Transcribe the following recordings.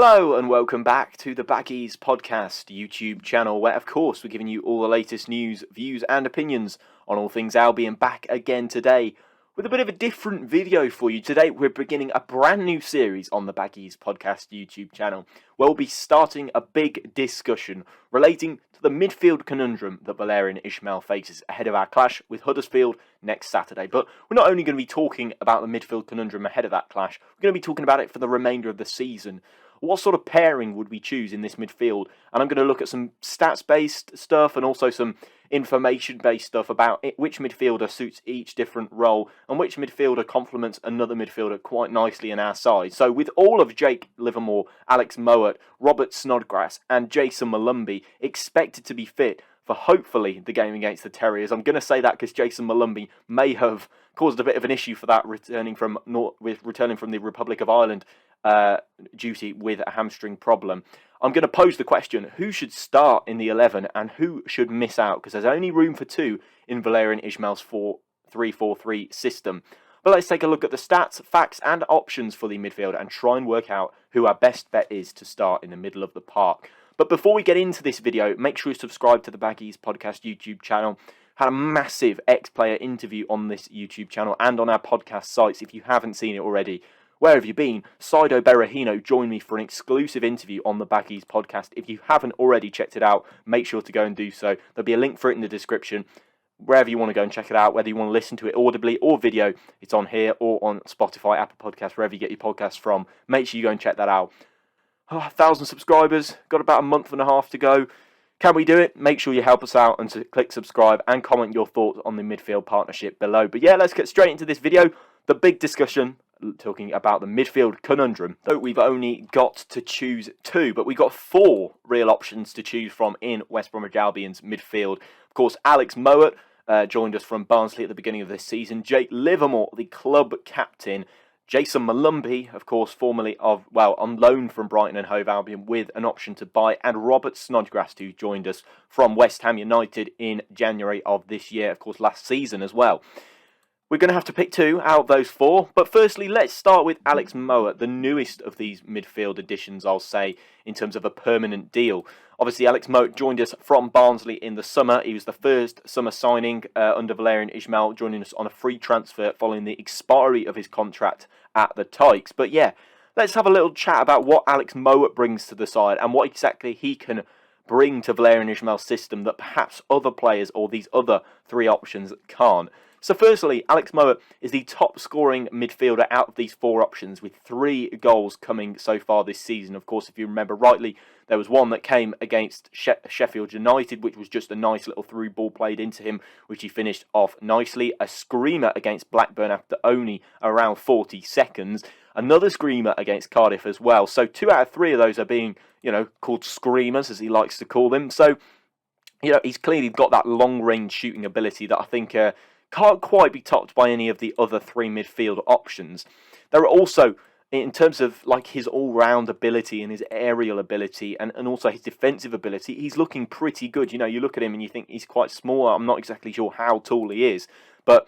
Hello and welcome back to the Baggies podcast YouTube channel, where of course we're giving you all the latest news, views and opinions on all things Albion. Back again today with a bit of a different video for you. Today we're beginning a brand new series on the Baggies podcast YouTube channel, where we'll be starting a big discussion relating to the midfield conundrum that Valérien Ismaël faces ahead of our clash with Huddersfield next Saturday. But we're not only going to be talking about the midfield conundrum ahead of that clash, we're going to be talking about it for the remainder of the season. What sort of pairing would we choose in this midfield? And I'm going to look at some stats-based stuff and also some information-based stuff about which midfielder suits each different role and which midfielder complements another midfielder quite nicely in our side. So with all of Jake Livermore, Alex Mowatt, Robert Snodgrass and Jayson Molumby expected to be fit for hopefully the game against the Terriers. I'm going to say that because Jayson Molumby may have caused a bit of an issue for that returning from the Republic of Ireland duty with a hamstring problem. I'm going to pose the question, who should start in the 11 and who should miss out? Because there's only room for two in Valérien Ismaël's 4-3-4-3 system. But let's take a look at the stats, facts and options for the midfield and try and work out who our best bet is to start in the middle of the park. But before we get into this video, make sure you subscribe to the Baggies podcast YouTube channel. Had a massive ex-player interview on this YouTube channel and on our podcast sites if you haven't seen it already. Where have you been? Saido Berahino joined me for an exclusive interview on the Baggies podcast. If you haven't already checked it out, make sure to go and do so. There'll be a link for it in the description. Wherever you want to go and check it out, whether you want to listen to it audibly or video, it's on here or on Spotify, Apple Podcasts, wherever you get your podcasts from. Make sure you go and check that out. 1,000 subscribers, got about a month and a half to go. Can we do it? Make sure you help us out and to click subscribe and comment your thoughts on the midfield partnership below. But yeah, let's get straight into this video. The big discussion, talking about the midfield conundrum. So we've only got to choose two, but we've got four real options to choose from in West Bromwich Albion's midfield. Of course, Alex Mowatt joined us from Barnsley at the beginning of this season. Jake Livermore, the club captain. Jayson Molumby, of course, formerly on loan from Brighton and Hove Albion with an option to buy. And Robert Snodgrass, who joined us from West Ham United in January of this year, of course, last season as well. We're going to have to pick two out of those four. But firstly, let's start with Alex Mowatt, the newest of these midfield additions, I'll say, in terms of a permanent deal. Obviously, Alex Mowatt joined us from Barnsley in the summer. He was the first summer signing under Valérien Ismaël, joining us on a free transfer following the expiry of his contract at the Tykes. But yeah, let's have a little chat about what Alex Mowatt brings to the side and what exactly he can bring to Valérien Ismaël's system that perhaps other players or these other three options can't. So firstly, Alex Mowatt is the top scoring midfielder out of these four options with 3 goals coming so far this season. Of course, if you remember rightly, there was one that came against Sheffield United, which was just a nice little through ball played into him, which he finished off nicely. A screamer against Blackburn after only around 40 seconds. Another screamer against Cardiff as well. So 2 out of 3 of those are being, called screamers, as he likes to call them. So, he's clearly got that long range shooting ability that I think can't quite be topped by any of the other 3 midfield options. There are also, in terms of like his all-round ability and his aerial ability and also his defensive ability, he's looking pretty good. You look at him and you think he's quite small. I'm not exactly sure how tall he is, but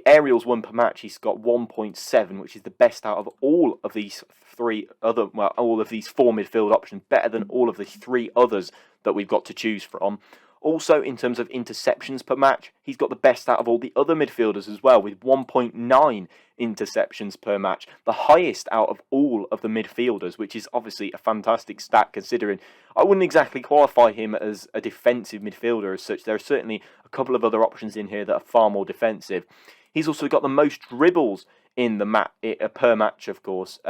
aerials won per match. He's got 1.7, which is the best out of all of these all of these 4 midfield options, better than all of the 3 others that we've got to choose from. Also, in terms of interceptions per match, he's got the best out of all the other midfielders as well, with 1.9 interceptions per match, the highest out of all of the midfielders, which is obviously a fantastic stat considering I wouldn't exactly qualify him as a defensive midfielder as such. There are certainly a couple of other options in here that are far more defensive. He's also got the most dribbles in the per match, of course,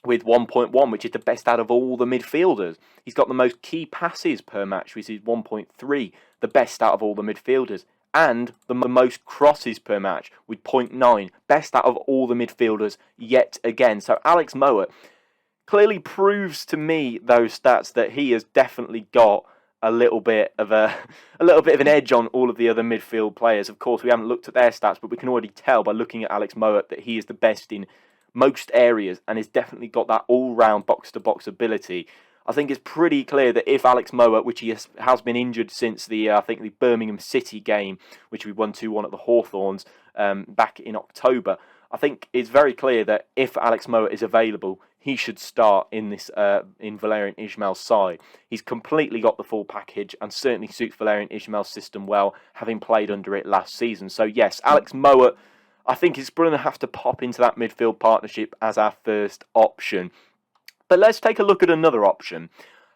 with 1.1, which is the best out of all the midfielders. He's got the most key passes per match, which is 1.3, the best out of all the midfielders. And the most crosses per match with 0.9, best out of all the midfielders yet again. So Alex Mowatt clearly proves to me those stats that he has definitely got a little bit of an edge on all of the other midfield players. Of course, we haven't looked at their stats, but we can already tell by looking at Alex Mowatt that he is the best in most areas and has definitely got that all-round box-to-box ability. I think it's pretty clear that if Alex Mowatt, which he has been injured since the Birmingham City game, which we won 2-1 at the Hawthorns back in October, I think it's very clear that if Alex Mowatt is available, he should start in this in Valérien Ismaël's side. He's completely got the full package and certainly suits Valérien Ismaël's system well, having played under it last season. So yes, Alex Mowatt, I think is going to have to pop into that midfield partnership as our first option. But let's take a look at another option.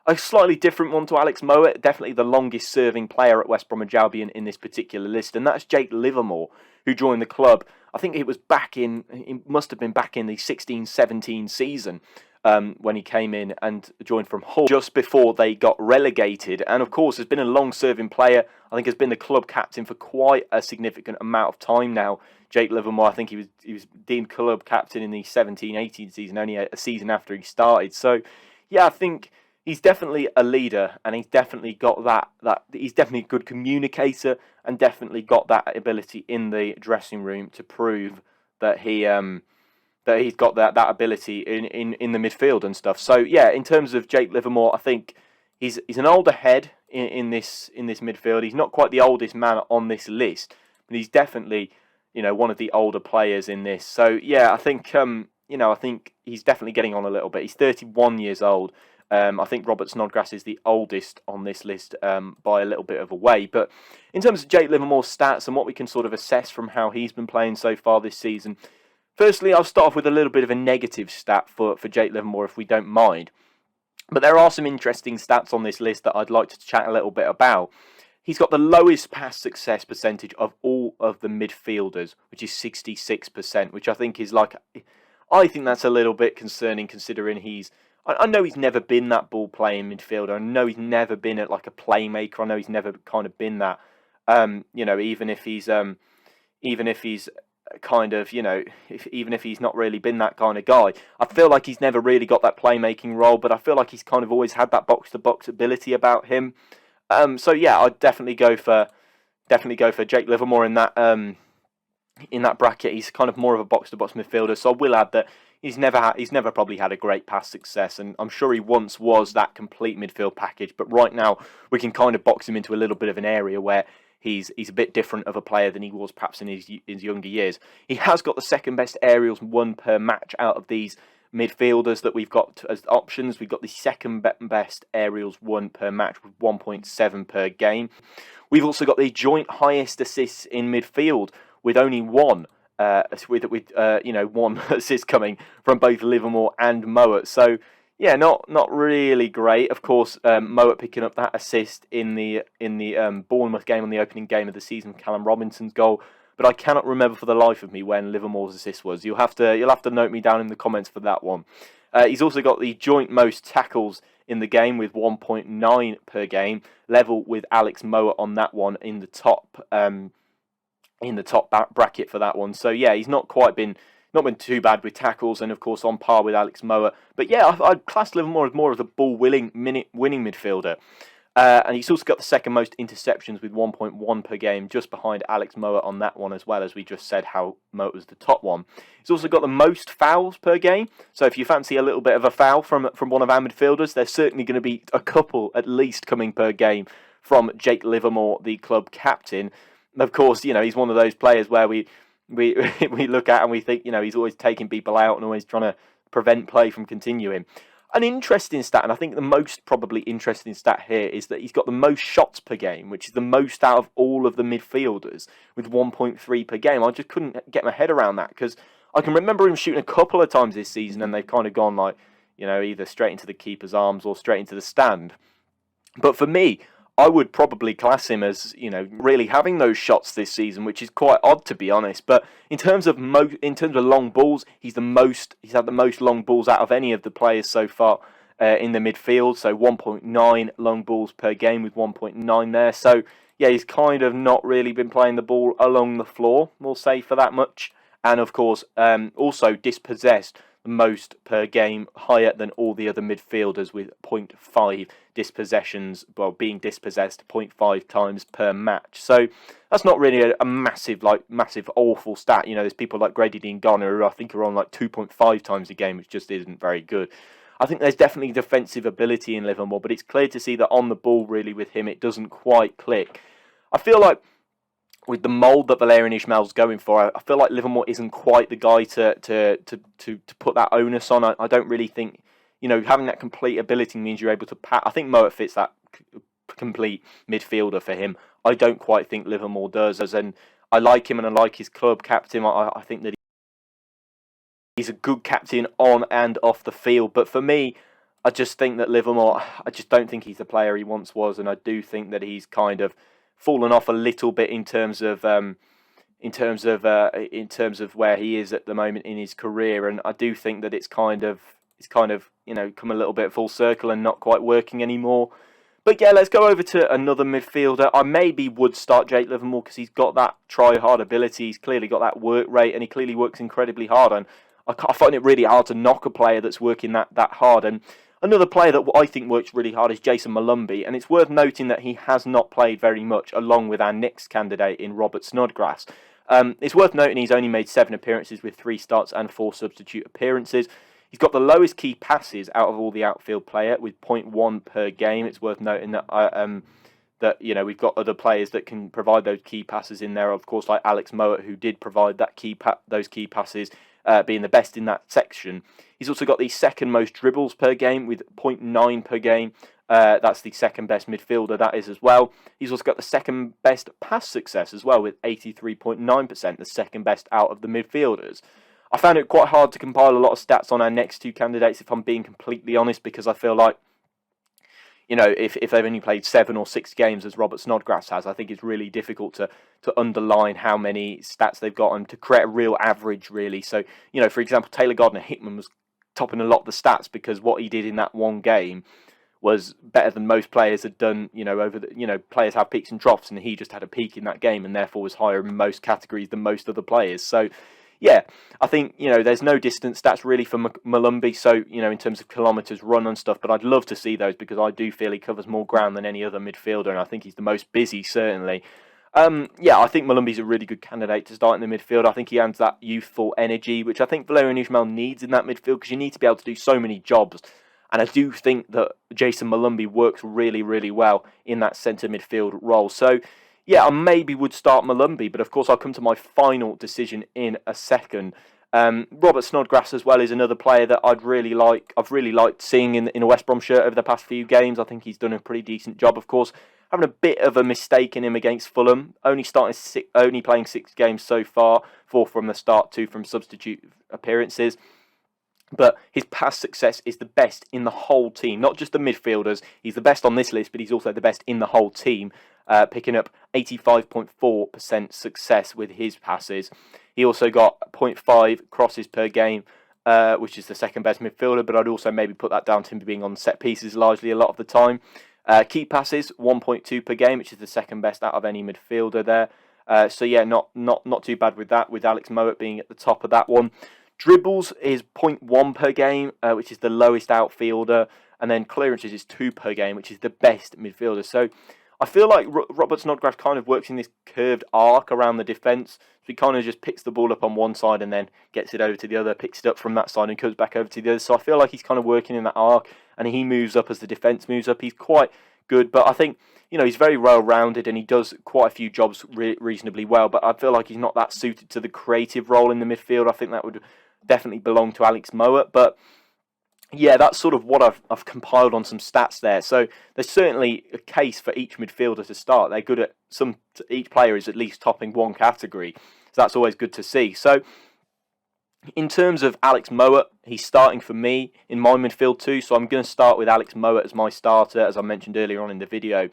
A slightly different one to Alex Mowatt, definitely the longest serving player at West Bromwich Albion in this particular list, and that's Jake Livermore, who joined the club. I think it must have been back in the 16-17 season when he came in and joined from Hull just before they got relegated. And of course, has been a long-serving player. I think has been the club captain for quite a significant amount of time now. Jake Livermore, I think he was deemed club captain in the 17-18 season, only a season after he started. So, yeah, I think he's definitely a leader, and he's definitely got that. He's definitely a good communicator, and definitely got that ability in the dressing room to prove that he's got that ability in the midfield and stuff. So yeah, in terms of Jake Livermore, I think he's an older head in this midfield. He's not quite the oldest man on this list, but he's definitely one of the older players in this. So yeah, I think I think he's definitely getting on a little bit. He's 31 years old. I think Robert Snodgrass is the oldest on this list by a little bit of a way. But in terms of Jake Livermore's stats and what we can sort of assess from how he's been playing so far this season, firstly, I'll start off with a little bit of a negative stat for Jake Livermore, if we don't mind. But there are some interesting stats on this list that I'd like to chat a little bit about. He's got the lowest pass success percentage of all of the midfielders, which is 66%, which I think is I think that's a little bit concerning considering I know he's never been that ball-playing midfielder. I know he's never been a playmaker. I know he's never kind of been that. Even if he's not really been that kind of guy, I feel like he's never really got that playmaking role. But I feel like he's kind of always had that box-to-box ability about him. So yeah, I'd definitely go for Jake Livermore in that bracket. He's kind of more of a box-to-box midfielder. So I will add that he's never probably had a great pass success, and I'm sure he once was that complete midfield package. But right now, we can kind of box him into a little bit of an area where he's a bit different of a player than he was perhaps in his younger years. He has got the second best aerials won per match out of these midfielders that we've got as options. We've got the second best aerials won per match with 1.7 per game. We've also got the joint highest assists in midfield with only one. One assist coming from both Livermore and Mowatt. So yeah, not really great. Of course, Mowatt picking up that assist in the Bournemouth game on the opening game of the season, Callum Robinson's goal. But I cannot remember for the life of me when Livermore's assist was. You'll have to note me down in the comments for that one. He's also got the joint most tackles in the game with 1.9 per game, level with Alex Mowatt on that one in the top. In the top bracket for that one. So yeah, he's not been too bad with tackles, and of course on par with Alex Mowatt. But yeah, I'd class Livermore as more of the ball-winning midfielder. And he's also got the second most interceptions with 1.1 per game, just behind Alex Mowatt on that one as well, as we just said how Mowatt was the top one. He's also got the most fouls per game. So if you fancy a little bit of a foul from one of our midfielders, there's certainly going to be a couple at least coming per game from Jake Livermore, the club captain. Of course, he's one of those players where we look at and we think, he's always taking people out and always trying to prevent play from continuing. An interesting stat, and I think the most probably interesting stat here, is that he's got the most shots per game, which is the most out of all of the midfielders, with 1.3 per game. I just couldn't get my head around that, because I can remember him shooting a couple of times this season and they've kind of gone either straight into the keeper's arms or straight into the stand. But for me, I would probably class him as, really having those shots this season, which is quite odd to be honest. But in terms of long balls, he's had the most long balls out of any of the players so far in the midfield. So 1.9 long balls per game with 1.9 there. So yeah, he's kind of not really been playing the ball along the floor, we'll say, for that much. And of course, also dispossessed the most per game, higher than all the other midfielders with 0.5 dispossessions, being dispossessed 0.5 times per match. So that's not really a massive awful stat. There's people like Grady Dean Garner who I think are on 2.5 times a game, which just isn't very good. I think there's definitely defensive ability in Livermore, but it's clear to see that on the ball, really, with him, it doesn't quite click. I feel like with the mould that Valérien Ismaël's going for, I feel like Livermore isn't quite the guy to put that onus on. I don't really think, having that complete ability means you're able to pass. I think Mowatt fits that complete midfielder for him. I don't quite think Livermore does. And I like him and I like his club captain. I think that he's a good captain on and off the field. But for me, I just think that Livermore, I just don't think he's the player he once was. And I do think that he's kind of fallen off a little bit in terms of where he is at the moment in his career, and I do think that it's kind of come a little bit full circle and not quite working anymore. But yeah, let's go over to another midfielder. I maybe would start Jake Livermore because he's got that try-hard ability. He's clearly got that work rate, and he clearly works incredibly hard. And I find it really hard to knock a player that's working that hard. And another player that I think works really hard is Jayson Molumby, and it's worth noting that he has not played very much, along with our next candidate in Robert Snodgrass. It's worth noting he's only made 7 appearances with 3 starts and 4 substitute appearances. He's got the lowest key passes out of all the outfield player with 0.1 per game. It's worth noting that we've got other players that can provide those key passes in there. Of course, like Alex Mowatt, who did provide that those key passes, being the best in that section. He's also got the second most dribbles per game with 0.9 per game. That's the second best midfielder, that is, as well. He's also got the second best pass success as well with 83.9%, the second best out of the midfielders. I found it quite hard to compile a lot of stats on our next 2 candidates, if I'm being completely honest, because I feel like, if they've only played 7 or 6 games as Robert Snodgrass has, I think it's really difficult to underline how many stats they've got and to create a real average, really. So, for example, Taylor Gardner-Hickman was topping a lot of the stats because what he did in that one game was better than most players had done, over the, players have peaks and troughs, and he just had a peak in that game and therefore was higher in most categories than most other players. So, yeah, I think, there's no distance stats really for Molumby, so, in terms of kilometres run and stuff, but I'd love to see those because I do feel he covers more ground than any other midfielder, and I think he's the most busy, certainly. I think Molumby's a really good candidate to start in the midfield. I think he adds that youthful energy, which I think Valérien Ismaël needs in that midfield because you need to be able to do so many jobs. And I do think that Jayson Molumby works really, really well in that centre midfield role. So, yeah, I maybe would start Molumby, but of course I'll come to my final decision in a second. Robert Snodgrass as well is another player that I've really liked seeing in a West Brom shirt over the past few games. I think he's done a pretty decent job, of course. Having a bit of a mistake in him against Fulham, only playing 6 games so far, 4 from the start, 2 from substitute appearances. But his pass success is the best in the whole team, not just the midfielders. He's the best on this list, but he's also the best in the whole team, picking up 85.4% success with his passes. He also got 0.5 crosses per game, which is the second best midfielder, but I'd also maybe put that down to him being on set pieces largely a lot of the time. Key passes, 1.2 per game, which is the second best out of any midfielder there. So yeah, not too bad with that, with Alex Mowatt being at the top of that one. Dribbles is 0.1 per game, which is the lowest outfielder, and then clearances is 2 per game, which is the best midfielder. So I feel like Robert Snodgrass kind of works in this curved arc around the defence. So he kind of just picks the ball up on one side and then gets it over to the other, picks it up from that side and comes back over to the other. So I feel like he's kind of working in that arc, and he moves up as the defence moves up. He's quite good, but I think, he's very well-rounded and he does quite a few jobs reasonably well, but I feel like he's not that suited to the creative role in the midfield. I think that would definitely belong to Alex Mowatt, but yeah, that's sort of what I've compiled on some stats there. So there's certainly a case for each midfielder to start. They're good at each player is at least topping one category, so that's always good to see. So in terms of Alex Mowatt, he's starting for me in my midfield too, so I'm going to start with Alex Mowatt as my starter, as I mentioned earlier on in the video.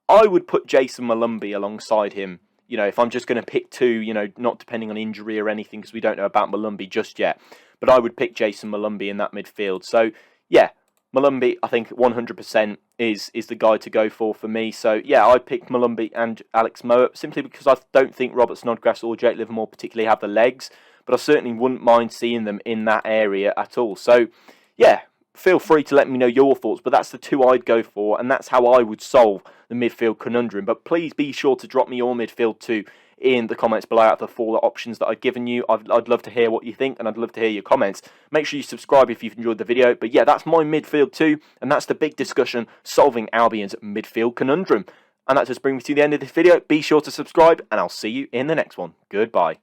I would put Jayson Molumby alongside him. If I'm just going to pick 2, not depending on injury or anything, because we don't know about Molumby just yet. But I would pick Jayson Molumby in that midfield. So, yeah, Molumby, I think 100% is the guy to go for me. So, yeah, I picked Molumby and Alex Mowatt simply because I don't think Robert Snodgrass or Jake Livermore particularly have the legs. But I certainly wouldn't mind seeing them in that area at all. So, yeah, feel free to let me know your thoughts, but that's the 2 I'd go for, and that's how I would solve the midfield conundrum. But please be sure to drop me your midfield too in the comments below out of the 4 options that I've given you. I'd love to hear what you think, and I'd love to hear your comments. Make sure you subscribe if you've enjoyed the video. But yeah, that's my midfield too, and that's the big discussion, solving Albion's midfield conundrum. And that just brings me to the end of this video. Be sure to subscribe, and I'll see you in the next one. Goodbye.